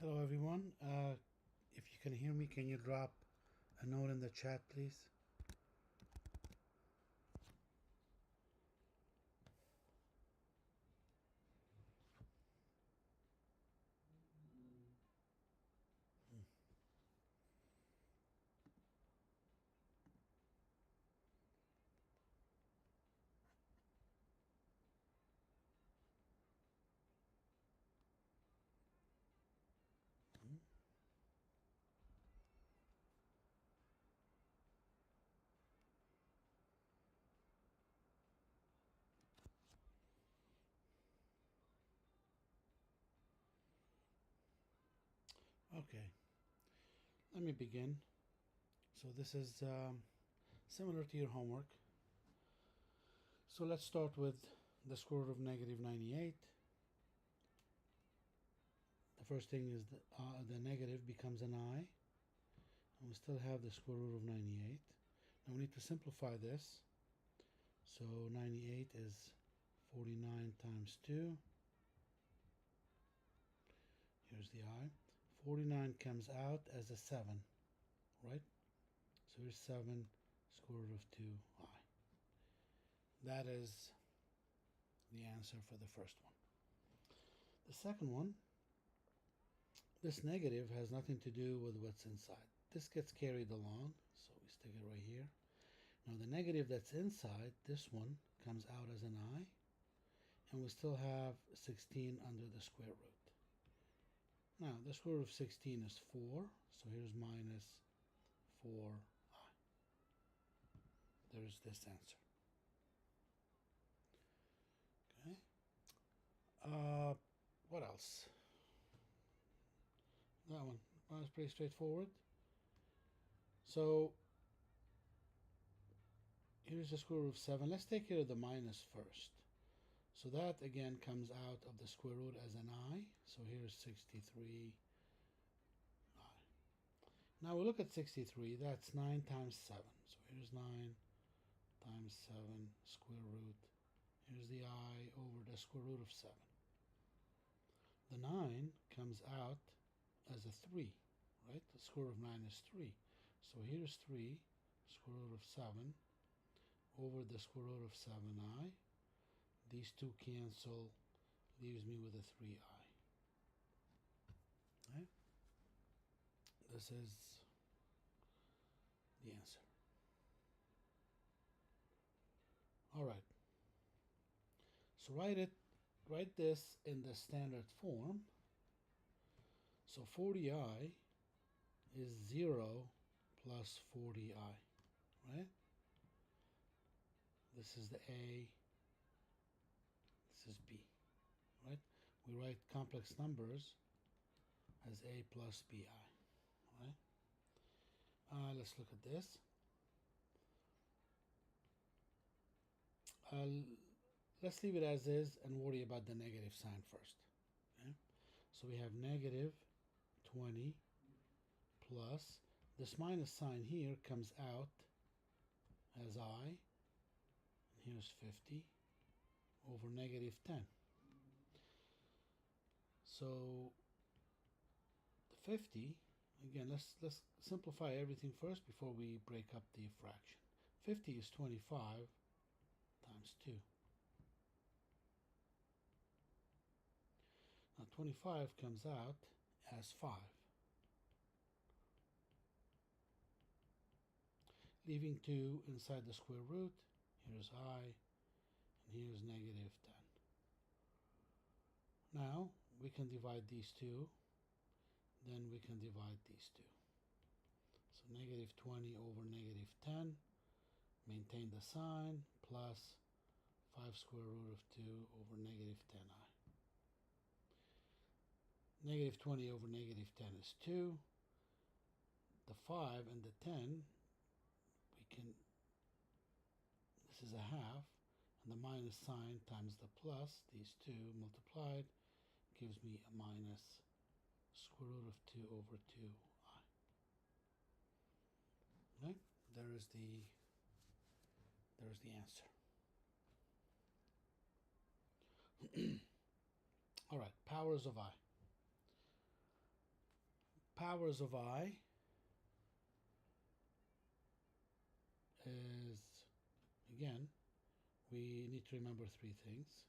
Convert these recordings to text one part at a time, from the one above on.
Hello everyone. If you can hear me, can you drop a note in the chat, please? Okay, let me begin. So this is similar to your homework. So let's start with the square root of negative 98. The first thing is the negative becomes an I, and we still have the square root of 98. Now we need to simplify this. So 98 is 49 times 2. Here's the I. 49 comes out as a 7, right? So here's 7 square root of 2i. That is the answer for the first one. The second one, this negative has nothing to do with what's inside. This gets carried along, so we stick it right here. Now the negative that's inside, this one, comes out as an I, and we still have 16 under the square root. Now, the square root of 16 is 4, so here's minus 4i. There's this answer. Okay. What else? That one was pretty straightforward. So, here's the square root of 7. Let's take care of the minus first. So that again comes out of the square root as an I. So here's 63i. Now we look at 63. That's 9 times 7. So here's 9 times 7 square root. Here's the I over the square root of 7. The 9 comes out as a 3, right? The square root of 9 is 3. So here's 3 square root of 7 over the square root of 7i. These two cancel, leaves me with a 3i. Okay? This is the answer. All right. So write this in the standard form. So 40i is 0 plus 40i, right? This is the A. This is B, right? We write complex numbers as A plus BI, right? Let's look at this. Let's leave it as is and worry about the negative sign first. Okay? So we have negative 20 plus, this minus sign here comes out as I, and here's 50 over negative 10. So the 50, again, let's simplify everything first before we break up the fraction. 50 is 25 times 2. Now 25 comes out as 5. Leaving 2 inside the square root, here's I, and here's negative 10. Now we can divide these two, then we can divide these two. So negative 20 over negative 10, maintain the sign, plus 5 square root of 2 over negative 10i. Negative 20 over negative 10 is 2. The 5 and the 10, this is a half, and the minus sign times the plus, these two multiplied, gives me a minus square root of 2 over 2i. Okay, there's the answer. All right, powers of I. powers of I is, again, we need to remember three things.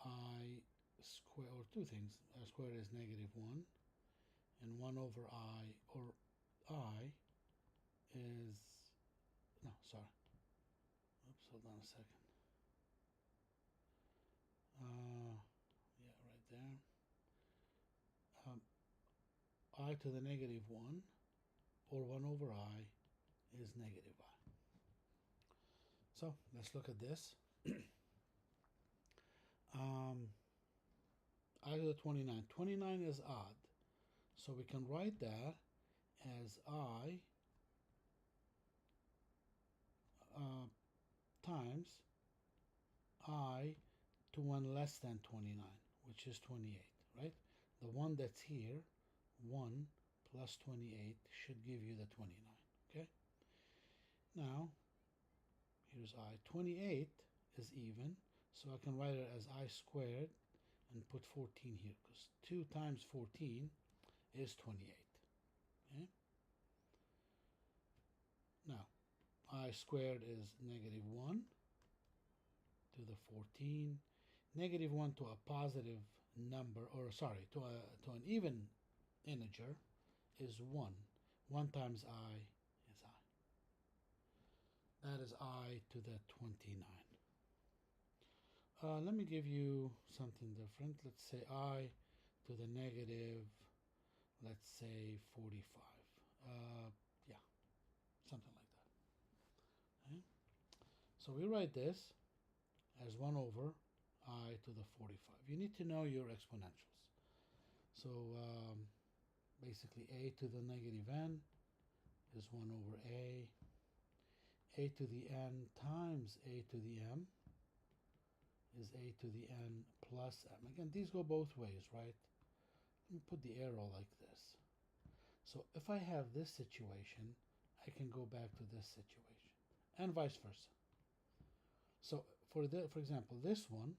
I square, or two things. I squared is -1, and 1 over I, or I is, no, sorry. Oops, hold on a second. Yeah, right there. I to the -1, or 1 over I, is -I. So let's look at this. I to the 29. 29 is odd, so we can write that as I times I to 1 less than 29, which is 28, right? The one that's here, 1 plus 28, should give you the 29, okay? Now, here's I. 28 is even, so I can write it as I squared and put 14 here, because 2 times 14 is 28, okay? Now, I squared is -1 to the 14. -1 to a positive number, or sorry, to an even integer is 1. 1 times I is I. That is I to the 29. Let me give you something different. Let's say I to the negative, let's say 45. Yeah, something like that. Okay? So we write this as 1 over I to the 45. You need to know your exponentials. So basically a to the -n is 1 over a to the n times a to the m is a to the n plus m. Again, these go both ways, right? Let me put the arrow like this. So if I have this situation, I can go back to this situation, and vice versa. So for example, this one,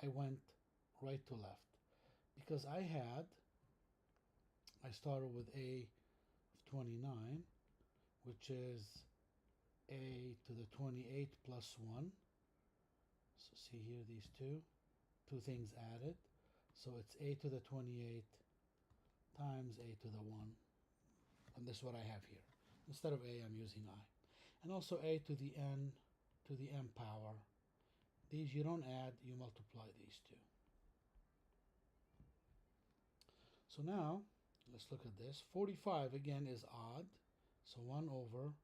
I went right to left because I started with a of 29, which is a to the 28 plus 1. So see here, these two things added. So it's a to the 28 times a to the 1. And this is what I have here. Instead of a, I'm using I. And also a to the n to the m power. These you don't add, you multiply these two. So now, let's look at this. 45, again, is odd. So 1 over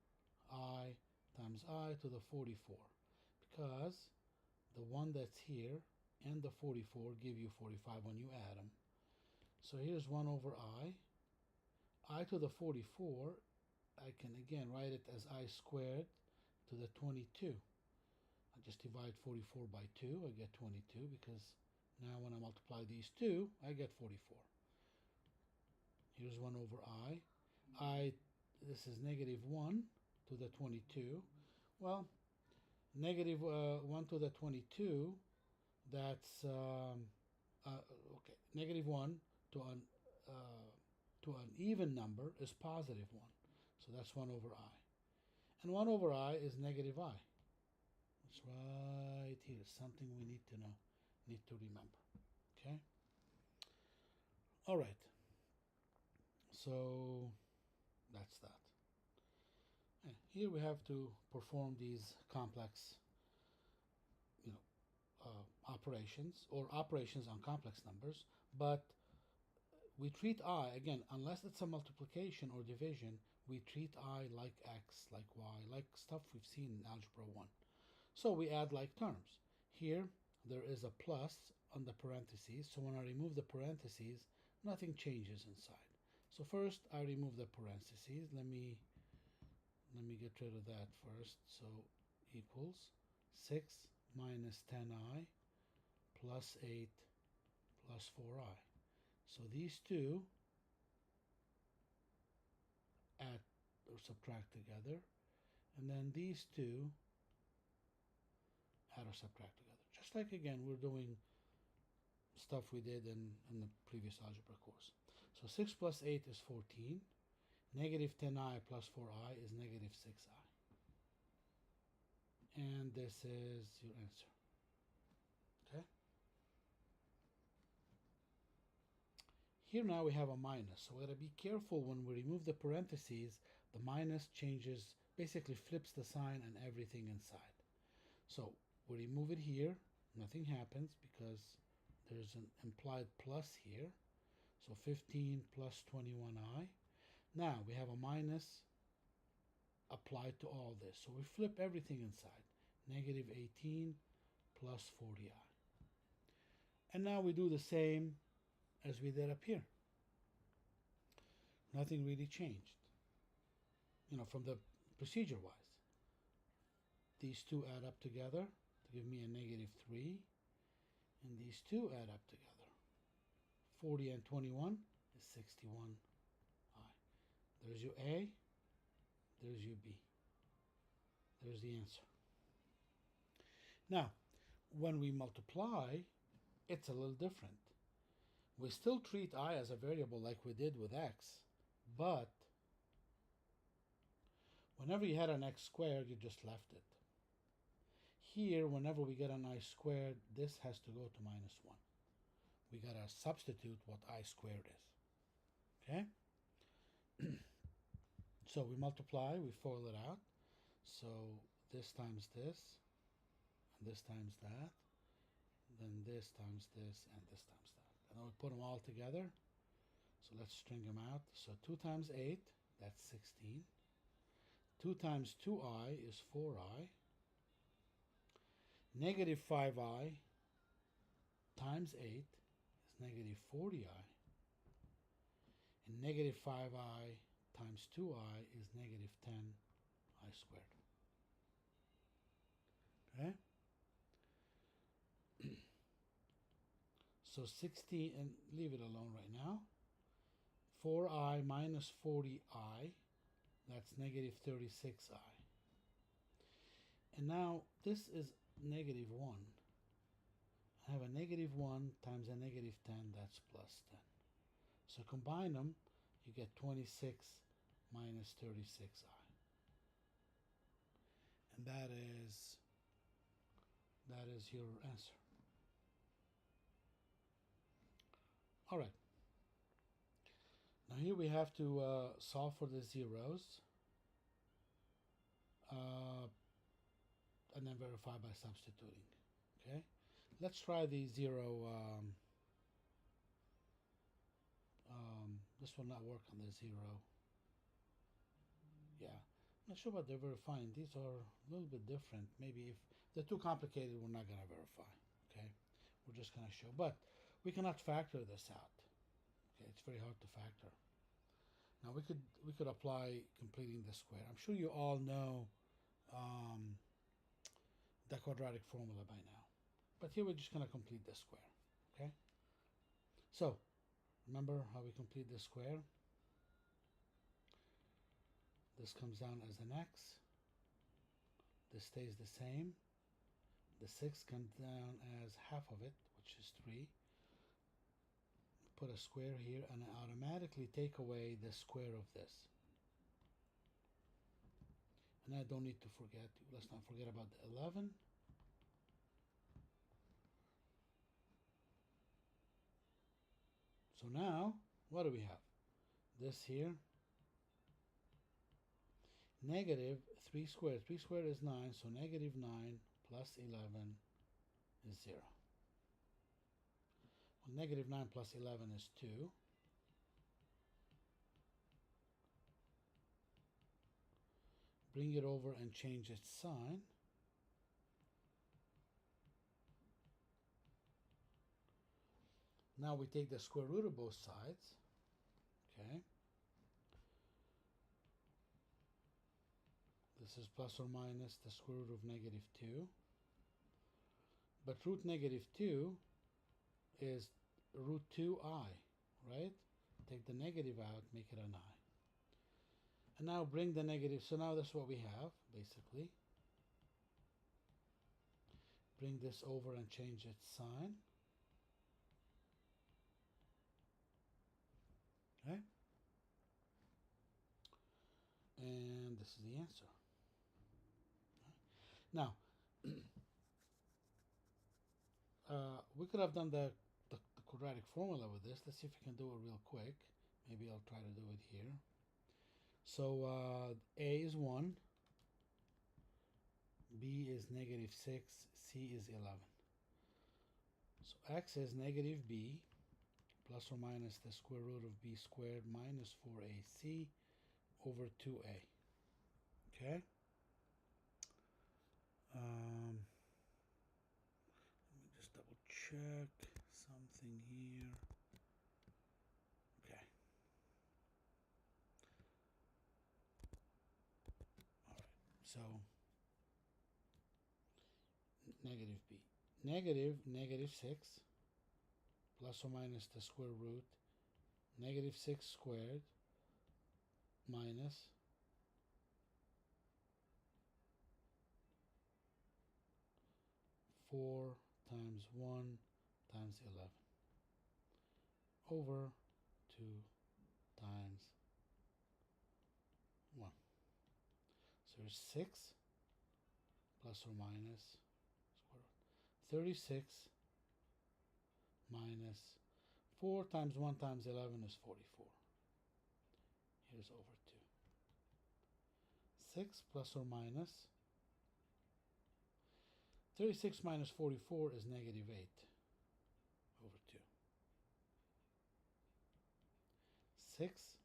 I times I to the 44. Because the one that's here and the 44 give you 45 when you add them. So here's 1 over I to the 44, I can again write it as I squared to the 22. I just divide 44 by 2, I get 22, because now when I multiply these two, I get 44. Here's 1 over this is -1 to the 22. Well, -1 to the 22, that's okay. -1 to an even number is +1, so that's 1 over I, and 1 over I is -I. It's right here. Something we need to know, need to remember. Okay. All right. So that's that. Here we have to perform these complex, operations, or operations on complex numbers, but we treat I, again, unless it's a multiplication or division, we treat I like X, like Y, like stuff we've seen in Algebra 1. So we add like terms. Here, there is a plus on the parentheses, so when I remove the parentheses, nothing changes inside. So first, I remove the parentheses. Let me get rid of that first. So equals 6 minus 10I plus 8 plus 4I. So these two add or subtract together, and then these two add or subtract together. Just like, again, we're doing stuff we did in the previous algebra course. So 6 plus 8 is 14. Negative 10i plus 4i is negative 6i. And this is your answer. Okay? Here now we have a minus, so we gotta be careful when we remove the parentheses. The minus changes, basically flips the sign and everything inside. So we remove it here, nothing happens because there's an implied plus here. So 15 plus 21i. Now we have a minus applied to all this. So we flip everything inside. Negative 18 plus 40i. And now we do the same as we did up here. Nothing really changed, from the procedure wise. These two add up together to give me a negative 3, and these two add up together. 40 and 21 is 61i. There's your A, there's your B. There's the answer. Now, when we multiply, it's a little different. We still treat I as a variable like we did with x, but whenever you had an x squared, you just left it. Here, whenever we get an I squared, this has to go to minus 1. We gotta substitute what I squared is. Okay? So we multiply, we FOIL it out. So this times this, and this times that, then this times this, and this times that. And then we put them all together. So let's string them out. So 2 times 8, that's 16. 2 times 2i is 4i. Negative 5i times 8 is negative 40i. And negative 5i times 2i is negative 10i squared. Okay? So 16, and leave it alone right now. 4i minus 40i, that's negative 36i. And now this is negative 1. I have a negative 1 times a negative 10, that's plus 10. So combine them, you get 26 minus 36i. And that is your answer. All right. Now here we have to solve for the zeros and then verify by substituting. Okay. Let's try the zero. This will not work on the zero. Yeah. I'm not sure what they're verifying. These are a little bit different. Maybe if they're too complicated, we're not going to verify. Okay. We're just going to show. But we cannot factor this out. Okay. It's very hard to factor. Now we could apply completing the square. I'm sure you all know the quadratic formula by now. But here we're just going to complete the square. Okay. So remember how we complete the square? This comes down as an x. This stays the same. The 6 comes down as half of it, which is 3. Put a square here, and I automatically take away the square of this. And I don't need to forget, let's not forget about the 11. So now, what do we have? This here, negative 3 squared. 3 squared is 9, so negative 9 plus 11 is 0. Well, negative 9 plus 11 is 2. Bring it over and change its sign. Now we take the square root of both sides. Okay. This is plus or minus the square root of negative 2. But root negative 2 is root 2i, right? Take the negative out, make it an I. And now bring the negative, so now that's what we have, basically. Bring this over and change its sign. this is the answer. Now, we could have done the quadratic formula with this. Let's see if we can do it real quick. Maybe I'll try to do it here. So A is 1, B is -6, C is 11. So X is negative B plus or minus the square root of B squared minus 4AC over 2A. Okay? Let me just double check something here. Okay. All right. So negative B. Negative 6 plus or minus the square root -6 squared minus 4 times 1 times 11 over 2 times 1. So there's 6 plus or minus square root 36 minus 4 times 1 times 11 is 44. Here's over 2. 6 plus or minus 36 minus 44 is -8 over 2. 6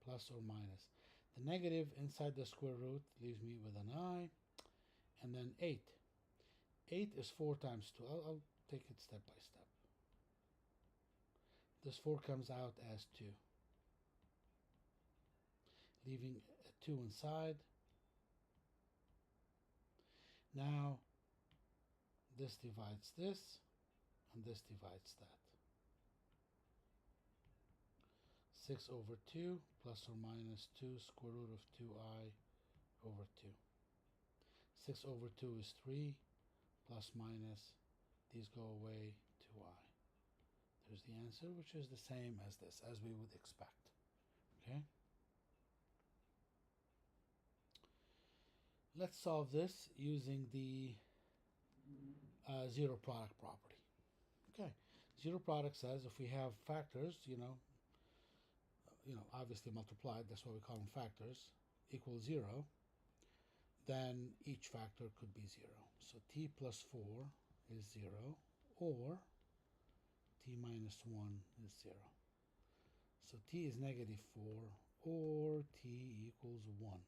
plus or minus. The negative inside the square root leaves me with an I. And then 8. 8 is 4 times 2. I'll take it step by step. This 4 comes out as 2. Leaving a 2 inside. Now, this divides this, and this divides that. 6 over 2 plus or minus 2 square root of 2i over 2. 6 over 2 is 3 plus minus, these go away, 2i. There's the answer, which is the same as this, as we would expect. Okay? Let's solve this using the zero product property. Okay, zero product says if we have factors, obviously multiplied, that's why we call them factors, equal 0, then each factor could be 0. So t plus 4 is 0, or t minus 1 is 0. So t is -4, or t equals 1.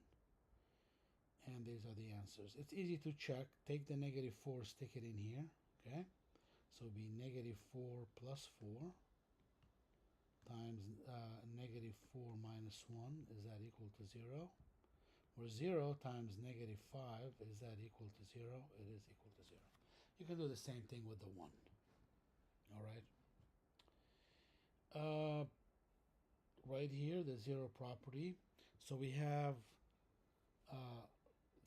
And these are the answers. It's easy to check. Take the -4, stick it in here. Okay? So it'll be -4 plus 4 times -4 minus 1. Is that equal to 0? Or 0 times -5. Is that equal to 0? It is equal to 0. You can do the same thing with the 1. All right? Right here, the zero property. So we have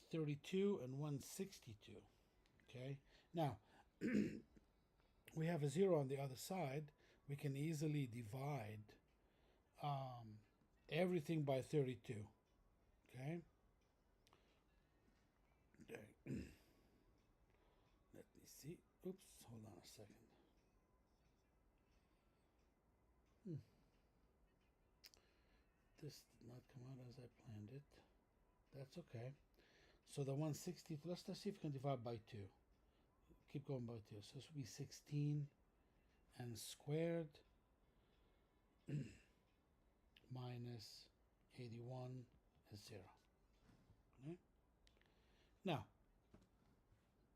32 and 162. Okay? Now, we have a 0 on the other side. We can easily divide everything by 32. Okay? Okay. Let me see. Oops, hold on a second. This did not come out as I planned it. That's okay. So the 160, let's see if we can divide by 2. Keep going by 2. So this would be 16 and squared minus 81 is 0. Okay? Now,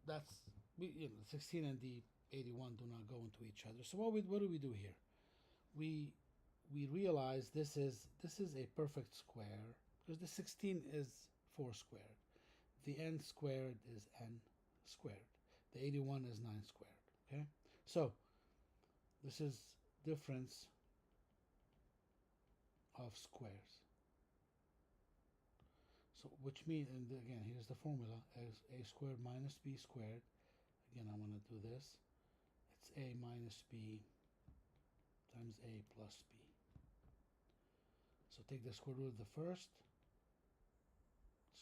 that's, 16 and the 81 do not go into each other. So what do we do here? We realize this is a perfect square because the 16 is 4 squared. The n squared is n squared. The 81 is 9 squared. Okay? So this is difference of squares. So which means, and again, here's the formula, as a squared minus b squared. Again, I want to do this. It's a minus b times a plus b. So take the square root of the first,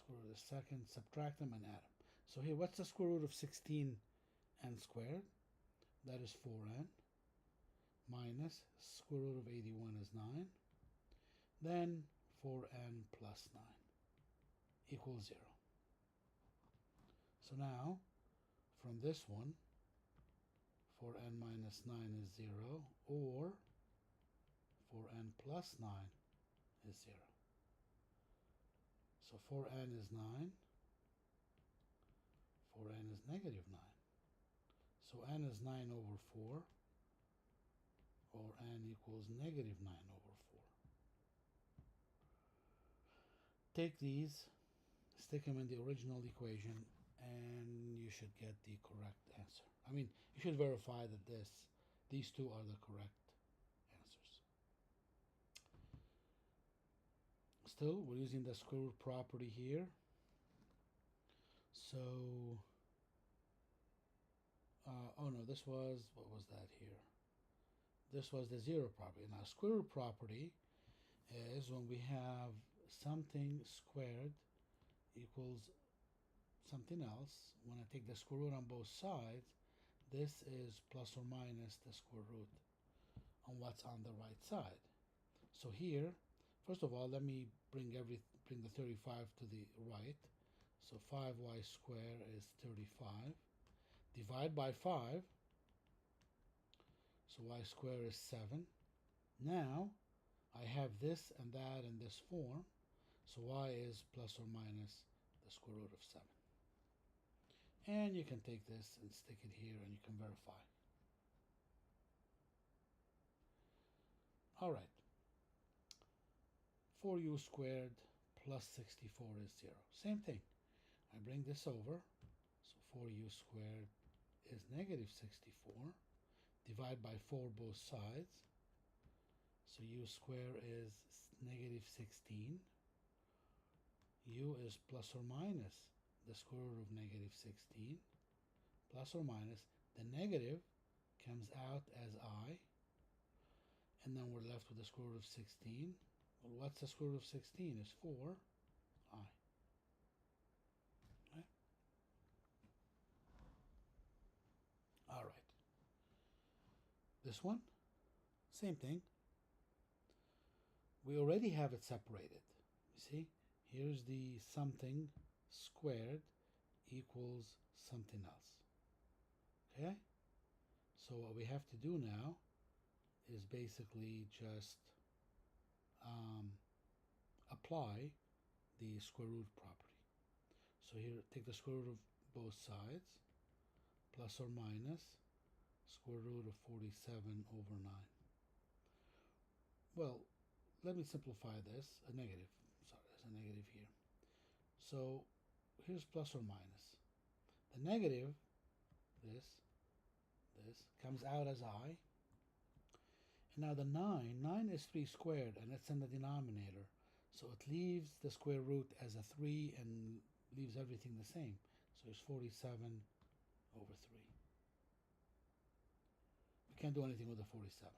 square root of the second, subtract them and add them. So here, what's the square root of 16n squared? That is 4n, minus square root of 81 is 9, then 4n plus 9 equals 0. So now, from this one, 4n minus 9 is 0, or 4n plus 9 is 0. So 4n is 9, 4n is negative 9. So n is 9 over 4, or n equals negative 9 over 4. Take these, stick them in the original equation, and you should get the correct answer. I mean, you should verify that these two are the correct answers. Still, we're using the square root property here. So, oh no, this was, what was that here? This was the zero property. Now, square root property is when we have something squared equals something else. When I take the square root on both sides, this is plus or minus the square root on what's on the right side. So here, first of all, let me bring the 35 to the right. So 5y squared is 35. Divide by 5. So y squared is 7. Now, I have this and that in this form. So y is plus or minus the square root of 7. And you can take this and stick it here and you can verify. All right. 4u squared plus 64 is 0. Same thing. I bring this over. So 4u squared is negative 64. Divide by 4 both sides. So u squared is negative 16. U is plus or minus the square root of negative 16. Plus or minus. The negative comes out as I. And then we're left with the square root of 16. Well, what's the square root of 16? Is 4i. Okay. All right. This one, same thing. We already have it separated. You see, here's the something squared equals something else. Okay? So what we have to do now is basically just apply the square root property. So here, take the square root of both sides, plus or minus square root of 47 over 9. Well, let me simplify this, a negative, sorry, there's a negative here. So here's plus or minus. The negative, this comes out as I. And now the 9 is 3 squared, and it's in the denominator. So it leaves the square root as a 3 and leaves everything the same. So it's 47 over 3. We can't do anything with the 47.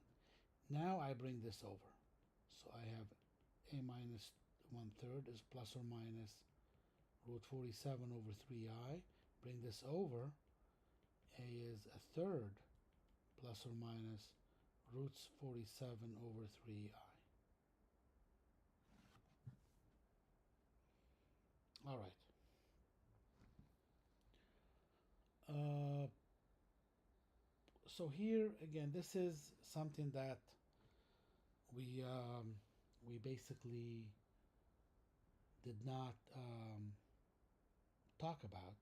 Now I bring this over. So I have a minus 1/3 is plus or minus root 47 over 3i. Bring this over. A is a third plus or minus roots 47 over 3i. All right. So here again, this is something that we basically did not talk about,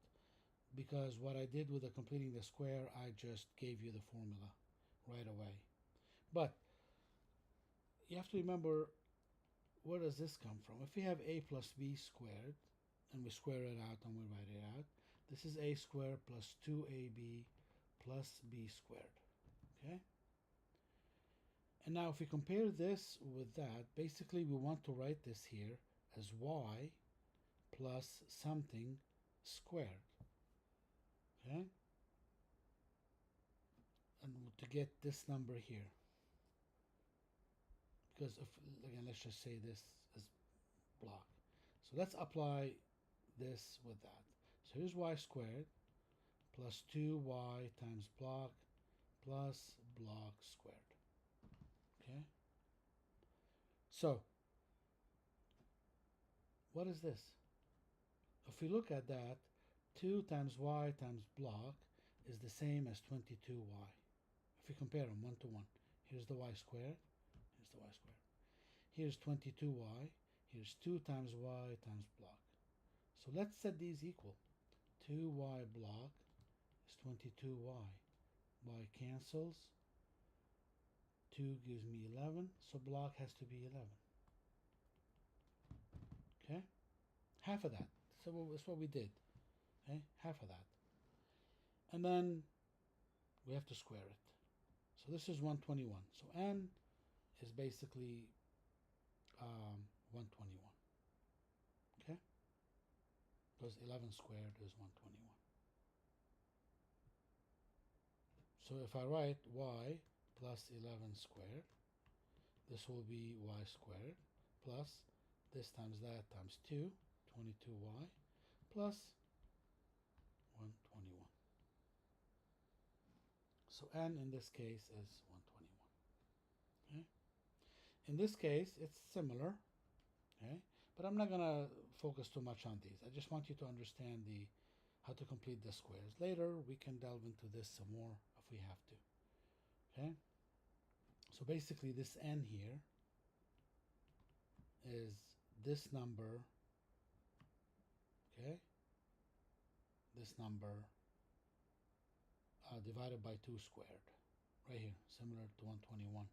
because what I did with the completing the square, I just gave you the formula right away. But you have to remember, where does this come from? If we have a plus b squared, and we square it out and we write it out, this is a squared plus 2ab plus b squared. Okay? And now if we compare this with that, basically we want to write this here as y plus something squared. Okay? And to get this number here. Because if, again, let's just say this is block. So let's apply this with that. So here's y squared plus 2y times block plus block squared. Okay? So, what is this? If we look at that, 2 times y times block is the same as 22y. If we compare them 1 to 1, here's the y squared, here's the y squared. Here's 22y, here's 2 times y times block. So let's set these equal. 2y block is 22y. Y cancels. 2 gives me 11, so block has to be 11. Okay? Half of that. So that's what we did. Okay? Half of that. And then we have to square it. So this is 121. So n is basically 121. Okay? Because 11 squared is 121. So if I write y plus 11 squared, this will be y squared plus this times that times 2, 22y, plus 121. So n in this case is 121. Okay? In this case, it's similar, okay? But I'm not going to focus too much on these. I just want you to understand how to complete the squares. Later, we can delve into this some more if we have to. Okay? So basically, this n here is this number, okay? This number divided by 2 squared. Right here, similar to 121.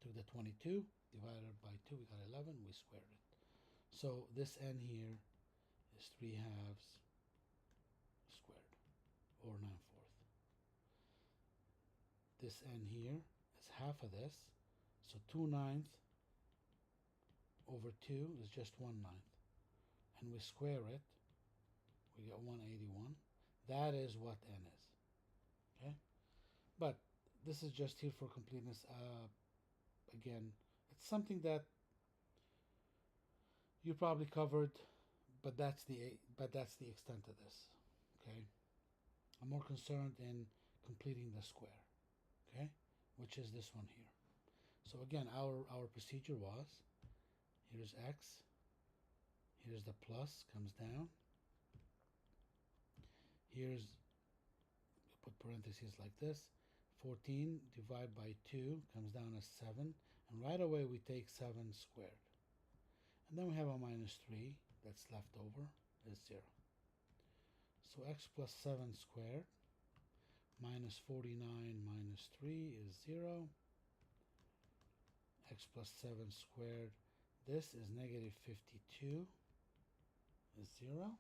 Took the 22, divided by 2, we got 11, we squared it. So this n here is 3/2 squared, or 9/4. This n here is half of this, so 2/9 over 2 is just 1/9. And we square it, we get 181. That is what n is. Okay? But this is just here for completeness. Again, it's something that you probably covered, but that's the extent of this. Okay? I'm more concerned in completing the square. Okay? Which is this one here. So again, our procedure was, here's x, here's the plus, comes down. Here's, put parentheses like this, 14 divided by 2 comes down as 7, and right away we take 7 squared. And then we have a minus 3 that's left over, is 0. So x plus 7 squared minus 49 minus 3 is 0. X plus 7 squared, this is negative 52, is 0.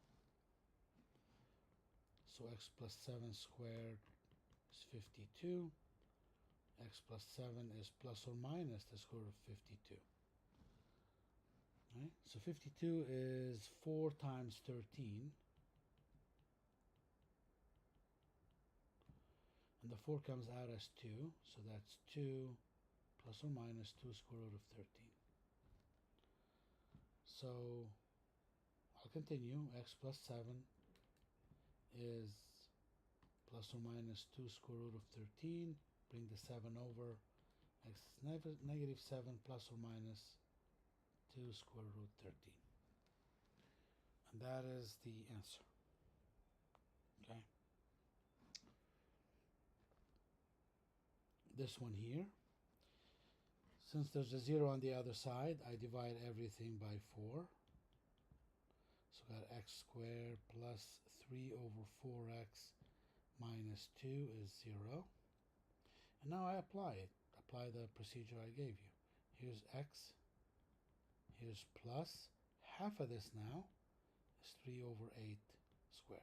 So x plus 7 squared is 52. X plus 7 is plus or minus the square root of 52. Right? So 52 is 4 times 13. And the 4 comes out as 2. So that's 2 plus or minus 2 square root of 13. So I'll continue. X plus 7 is plus or minus 2 square root of 13. Bring the 7 over. X is negative 7 plus or minus 2 square root 13. And that is the answer. Okay. This one here. Since there's a 0 on the other side, I divide everything by 4. So I got x squared plus 3 over 4x minus 2 is 0. And now I apply it. Apply the procedure I gave you. Here's x. Here's plus. Half of this now is 3 over 8 squared.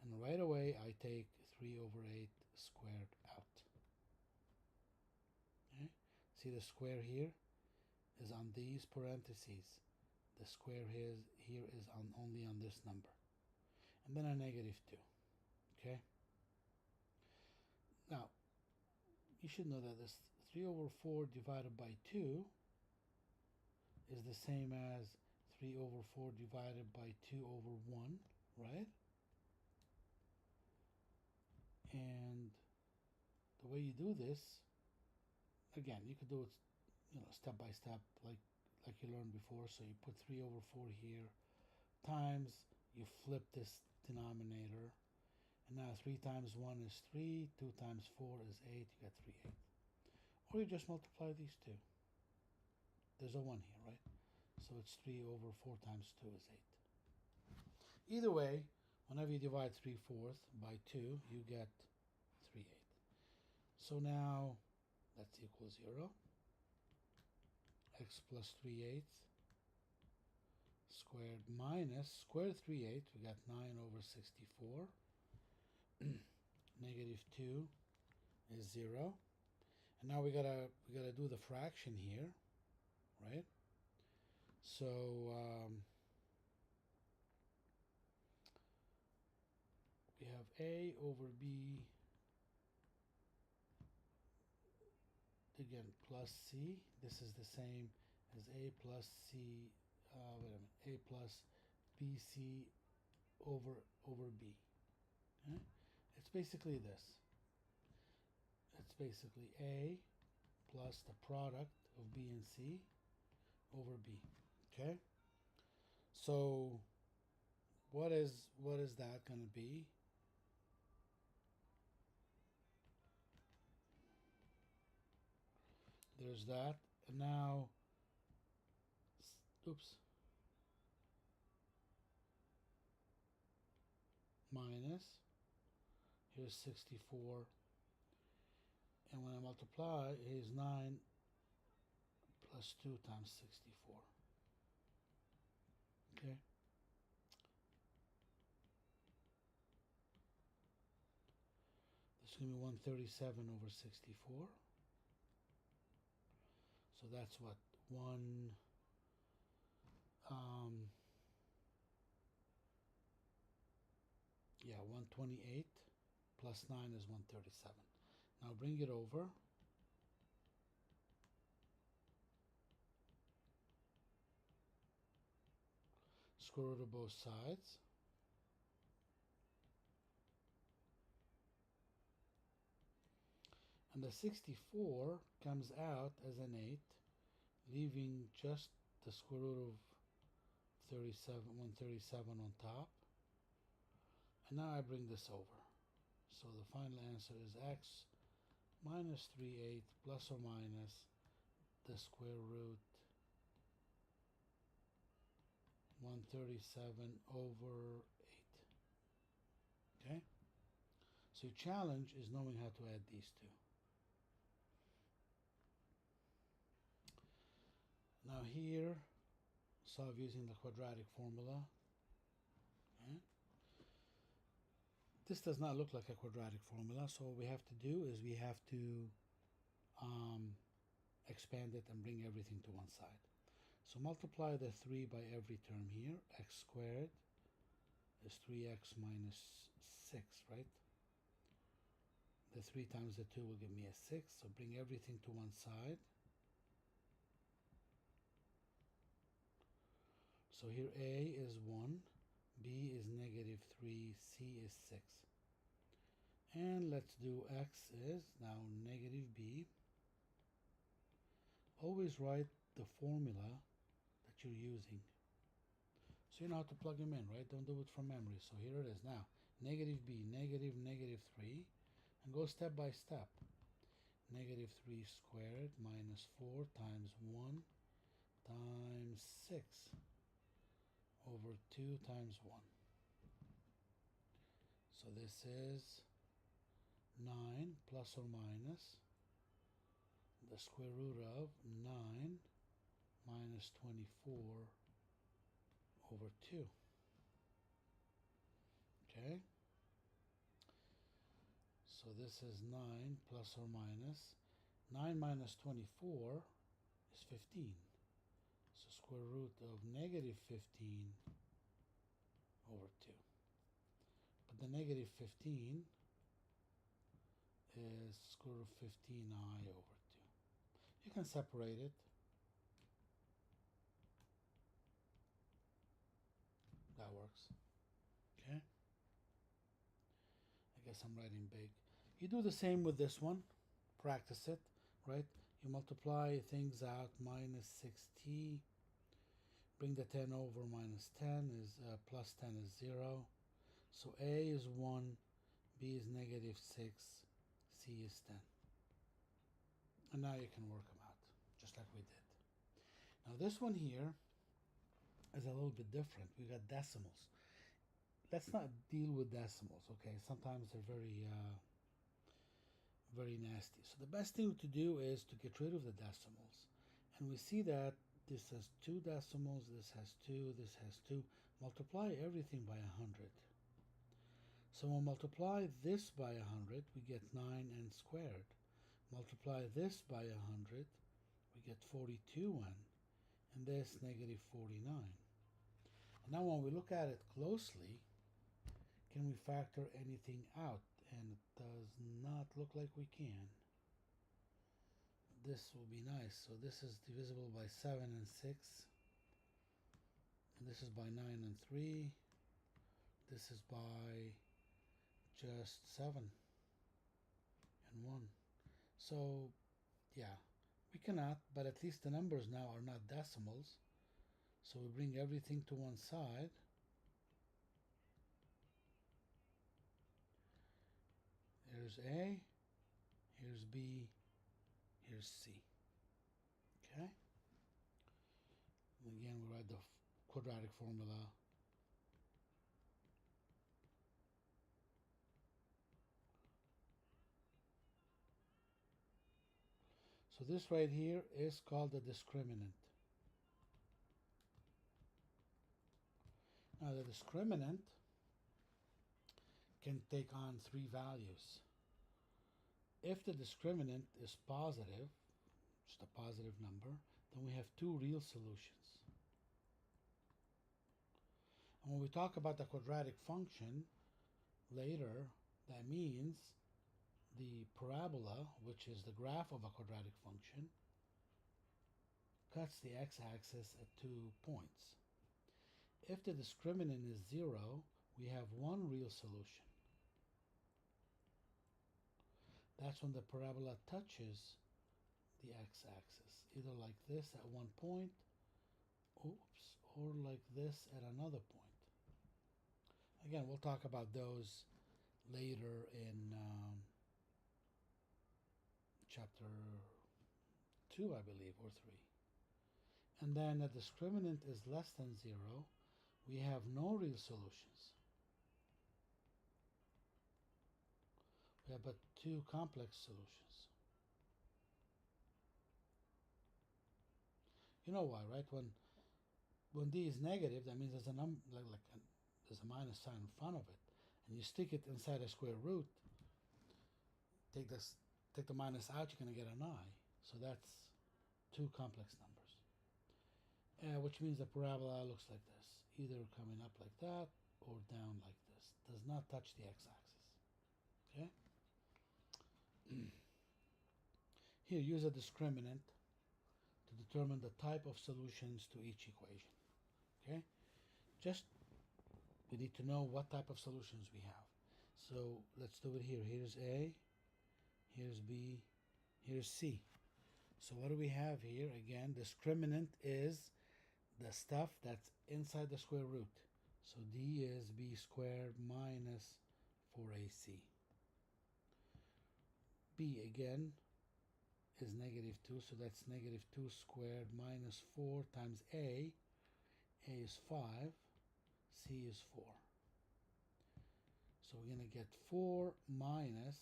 And right away I take 3 over 8 squared out. Okay? See the square here is on these parentheses. The square here is only on this number. And then a negative 2. Okay? Now, you should know that this 3 over 4 divided by 2 is the same as 3 over 4 divided by 2 over 1, right? And the way you do this, again, you could do it, step by step, like you learned before. So you put 3 over 4 here, times, you flip this denominator, and now 3 times 1 is 3, 2 times 4 is 8, you got 3/8. Or you just multiply these two. There's a 1 here, right? So it's 3 over 4 times 2 is 8. Either way, whenever you divide 3/4 by 2, you get 3/8. So now that's equal 0. X plus 3/8 squared minus square 3/8. We got 9 over 64. Negative 2 is 0. And now we gotta do the fraction here, right? So we have a over b, again, plus c. This is the same as a plus c, wait a minute, a plus bc over b. Okay? It's basically this. It's basically a plus the product of b and c over b. Okay? So what is that going to be? There's that. And now, oops, minus, here's 64, and when I multiply, here's 9 plus 2 times 64. Okay? This is going to be 137 over 64. So that's what? 128 plus 9 is 137. Now bring it over. Square root of both sides. And the 64 comes out as an 8, leaving just the square root of 137 on top. And now I bring this over. So the final answer is x minus 3/8 plus or minus the square root 137 over 8. Okay? So your challenge is knowing how to add these two. Now here, solve using the quadratic formula. Okay? This does not look like a quadratic formula, so what we have to do is we have to expand it and bring everything to one side. So multiply the 3 by every term here. X squared is 3x minus 6, right? The 3 times the 2 will give me a 6, so bring everything to one side. So here a is 1, b is negative 3, c is 6. And let's do x is now negative b. Always write the formula that you're using, so you know how to plug them in, right? Don't do it from memory. So here it is now. Negative b, negative 3, and go step by step. Negative 3 squared minus 4 times 1 times 6 over 2 times 1. So this is 9 plus or minus the square root of 9 minus 24 over 2. Okay? So this is 9 plus or minus 9 minus 24 is 15. So square root of negative 15 over 2. But the negative 15 is square root of 15i over 2. You can separate it. works. Okay? I guess I'm writing big. You do the same with this one. Practice it, right? You multiply things out, minus 6t. Bring the 10 over, minus 10 is plus 10 is 0. So A is 1, B is negative 6, C is 10. And now you can work them out, just like we did. Now this one here is a little bit different. We got decimals. Let's not deal with decimals, okay? Sometimes they're very nasty. So the best thing to do is to get rid of the decimals. And we see that this has 2 decimals, this has 2, this has 2. Multiply everything by 100. So when we multiply this by 100, we get 9n squared. Multiply this by 100, we get 42n. And this negative 49. And now when we look at it closely, can we factor anything out? And it does not look like we can. This will be nice. So this is divisible by 7 and 6. And this is by 9 and 3. This is by just 7 and 1. So, yeah, we cannot, but at least the numbers now are not decimals. So we bring everything to one side. Here's A, here's B, here's C. Okay? And again, we write the quadratic formula. So this right here is called the discriminant. Now the discriminant can take on 3 values. If the discriminant is positive, just a positive number, then we have 2 real solutions. And when we talk about the quadratic function later, that means the parabola, which is the graph of a quadratic function, cuts the x-axis at 2 points. If the discriminant is 0, we have 1 real solution. That's when the parabola touches the x-axis, either like this at 1 point, oops, or like this at another point. Again, we'll talk about those later in chapter 2, I believe, or 3. And then the discriminant is less than 0. We have no real solutions. We have but 2 complex solutions. You know why, right? When D is negative, that means there's a there's a minus sign in front of it, and you stick it inside a square root. Take the minus out, you're going to get an I. So that's 2 complex numbers, which means the parabola looks like this, either coming up like that or down like this. Does not touch the x-axis. Okay. Here, use a discriminant to determine the type of solutions to each equation. Okay? Just, we need to know what type of solutions we have. So let's do it here. Here's A, here's B, here's C. So what do we have here? Again, discriminant is the stuff that's inside the square root. So D is B squared minus 4AC. B again is negative 2, so that's negative 2 squared minus 4 times A. A is 5, C is 4. So we're going to get 4 minus,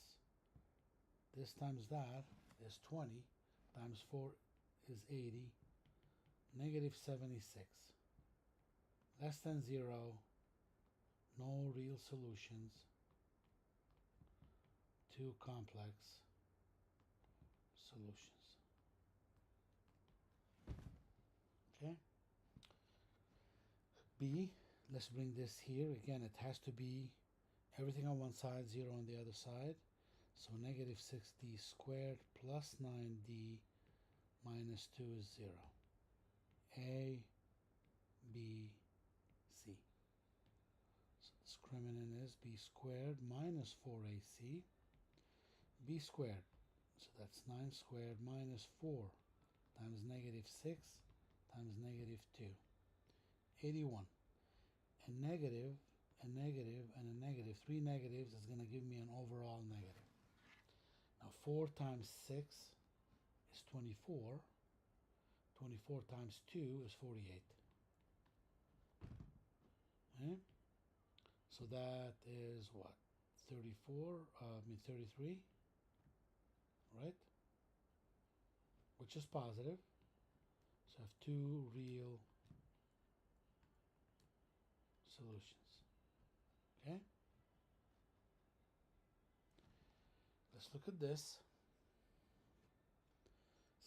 this times that is 20, times 4 is 80, negative 76. Less than 0, no real solutions, 2 complex solutions. Okay. B, let's bring this here. Again, it has to be everything on one side, 0 on the other side. So negative 6d squared plus 9d minus 2 is 0. A, B, C. discriminant is b squared minus 4ac, b squared. So that's 9 squared minus 4 times negative 6 times negative 2. 81. A negative, a negative, and a negative. 3 negatives is going to give me an overall negative. Now 4 times 6 is 24. 24 times 2 is 48. Okay? So that is what? 33, right? Which is positive. So I have 2 real solutions. Okay? Let's look at this.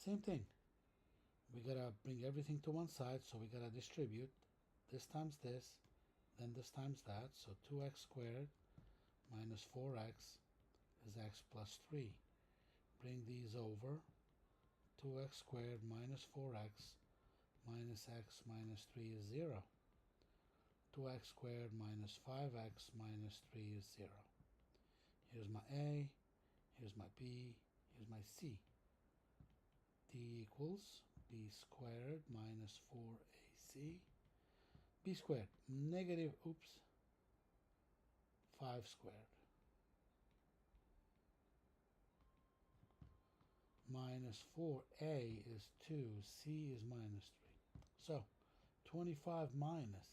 Same thing. We gotta bring everything to one side, so we gotta distribute this times this, then this times that. So 2x squared minus 4x is x plus 3. Bring these over. 2x squared minus 4x minus x minus 3 is 0. 2x squared minus 5x minus 3 is 0. Here's my A, here's my B, here's my C. D equals b squared minus 4ac. B squared, negative, 5 squared. Minus 4a is 2, c is minus 3. So, 25 minus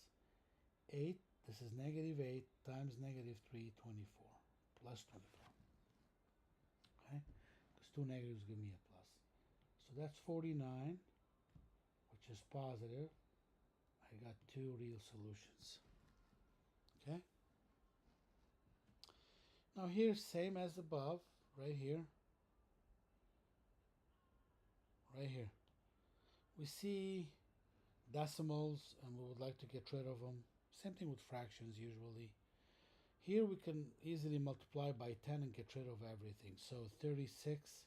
8, this is negative 8 times negative 3, 24, plus 24. Okay? Because 2 negatives give me a plus. So that's 49, which is positive. I got 2 real solutions. Okay? Now here, same as above, right here. Right here. We see decimals and we would like to get rid of them. Same thing with fractions usually. Here we can easily multiply by 10 and get rid of everything. So 36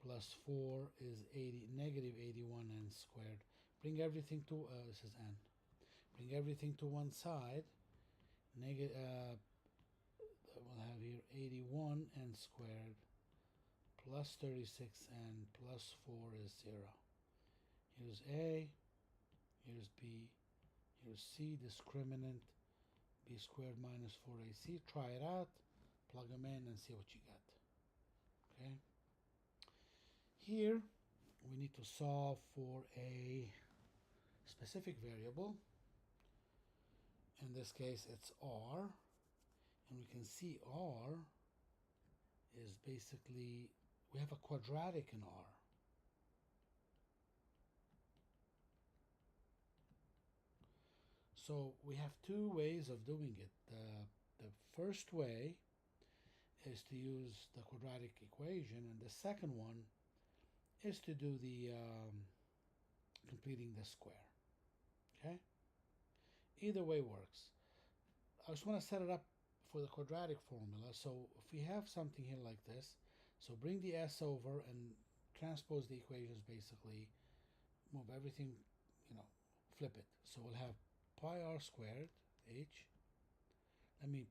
plus 4 is 80, negative 81 n squared. Bring everything to, this is n. Bring everything to one side. We'll have here 81 n squared plus 36n plus 4 is 0. Here's A, here's B, here's C, discriminant, b squared minus 4ac. Try it out, plug them in and see what you get. Okay. Here, we need to solve for a specific variable. In this case, it's r. And we can see r is basically, we have a quadratic in r. So we have 2 ways of doing it. The first way is to use the quadratic equation, and the second one is to do the completing the square. Okay? Either way works. I just want to set it up for the quadratic formula. So if we have something here like this, so bring the s over and transpose the equations basically, move everything, flip it. So we'll have pi r squared h. Let me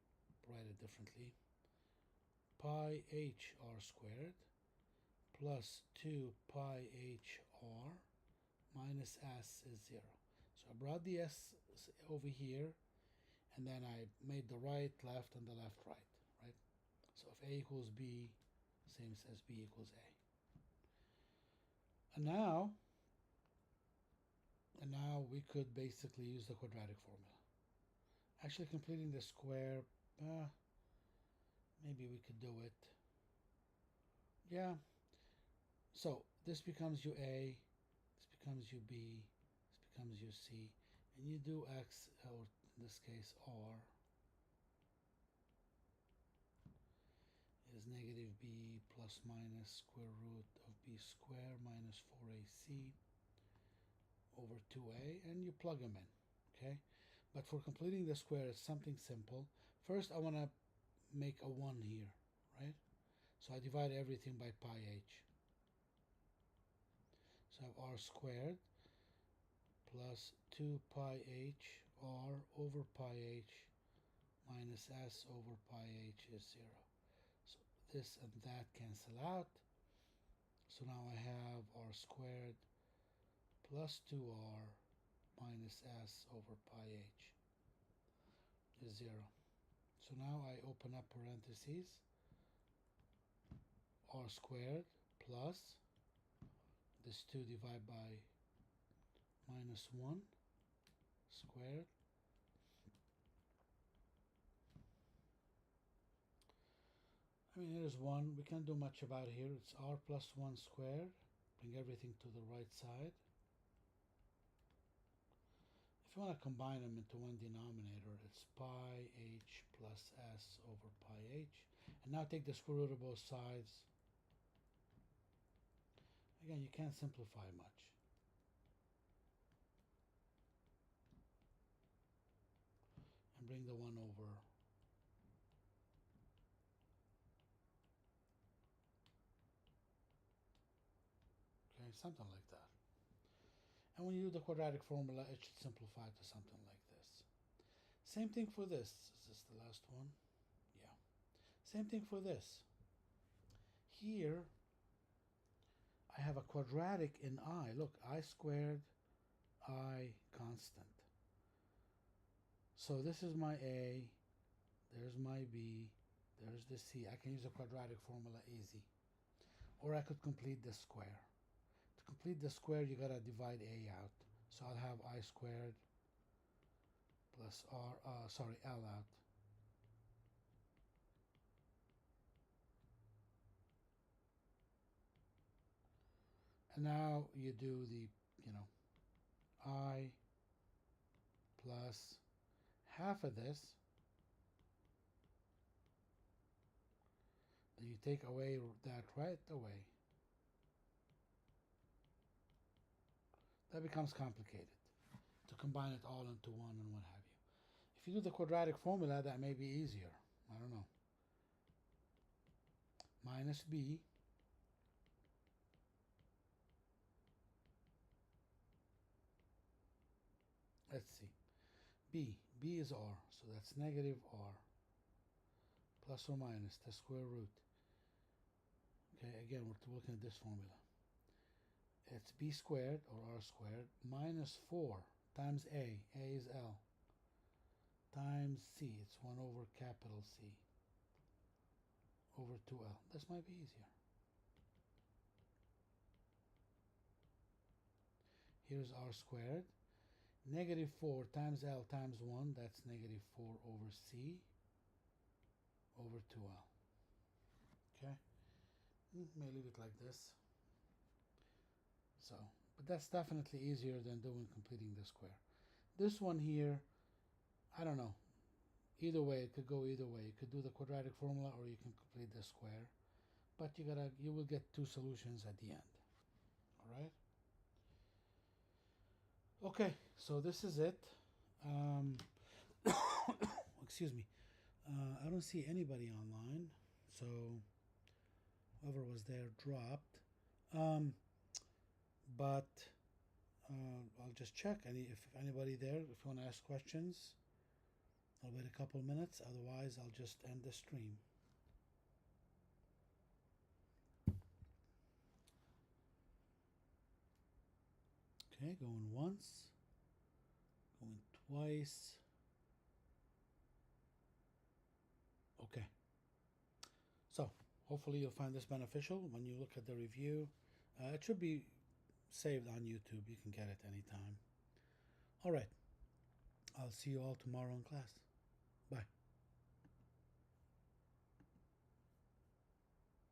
write it differently. Pi h r squared plus 2 pi h r minus s is 0. So I brought the s over here, and then I made the right left and the left right, right? So if a equals b, same as b equals a. And now we could basically use the quadratic formula. Actually completing the square, maybe we could do it. Yeah. So this becomes your a, this becomes your b, this becomes your c, and you do x, or in this case r, is negative b plus minus square root of b squared minus 4ac over 2a, and you plug them in, okay? But for completing the square, it's something simple. First, I want to make a 1 here, right? So I divide everything by pi h. So I have r squared plus 2 pi h r over pi h minus s over pi h is 0. So this and that cancel out. So now I have r squared plus 2r minus s over pi h is 0. So now I open up parentheses, r squared plus this 2 divided by minus 1 squared I mean, here's 1. We can't do much about it here. It's r plus 1 squared. Bring everything to the right side. If you want to combine them into one denominator, it's pi h plus s over pi h. And now take the square root of both sides. Again, you can't simplify much. And bring the 1 over. Okay, something like that. And when you do the quadratic formula, it should simplify to something like this. Same thing for this. Is this the last one? Yeah. Same thing for this. Here, I have a quadratic in I. Look, I squared, I constant. So this is my A, there's my B, there's the C. I can use a quadratic formula easy. Or I could complete the square. To complete the square, you gotta divide A out. So I'll have I squared plus L out. And now you do the, I plus half of this. Then you take away that right away. That becomes complicated to combine it all into one and what have you. If you do the quadratic formula, that may be easier. I don't know. Minus b let's see. B is r, so that's negative r plus or minus the square root. Okay, again, we're looking at this formula. It's b squared, or r squared, minus 4 times a is L, times c, it's 1 over capital C, over 2L. This might be easier. Here's r squared. Negative 4 times L times 1, that's negative 4 over C, over 2L. Okay? May leave it like this. So, but that's definitely easier than completing the square. This one here, I don't know. Either way, it could go either way. You could do the quadratic formula or you can complete the square. But you will get 2 solutions at the end. All right? Okay, so this is it. Excuse me. I don't see anybody online, so whoever was there dropped. But I'll just check if anybody there. If you want to ask questions, I'll wait a couple minutes. Otherwise, I'll just end the stream. Okay, going once, going twice. Okay. So, hopefully you'll find this beneficial when you look at the review. It should be saved on YouTube. You can get it anytime. All right. I'll see you all tomorrow in class. Bye.